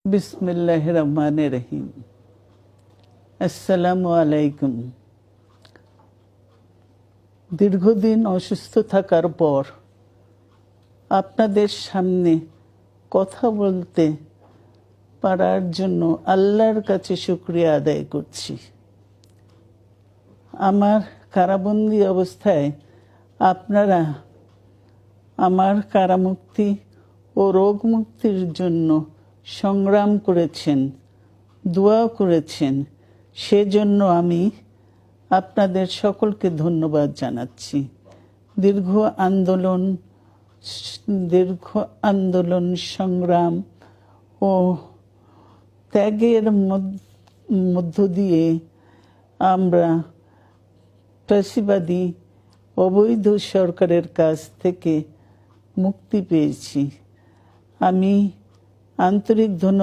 বিসমিল্লাহির রহমানির রহিম। আসসালামু আলাইকুম। দীর্ঘদিন অসুস্থ থাকার পর আপনাদের সামনে কথা বলতে পারার জন্য আল্লাহর কাছে শুকরিয়া আদায় করছি। আমার কারাবন্দী অবস্থায় আপনারা আমার কারামুক্তি ও রোগ মুক্তির জন্য সংগ্রাম করেছেন, দোয়া করেছেন। সেজন্য আমি আপনাদের সকলকে ধন্যবাদ জানাচ্ছি। দীর্ঘ আন্দোলন সংগ্রাম ও ত্যাগের মধ্য দিয়ে আমরা ফ্যাসিবাদী অবৈধ সরকারের কাছ থেকে মুক্তি পেয়েছি। আমি আন্তরিক ধন্যবাদ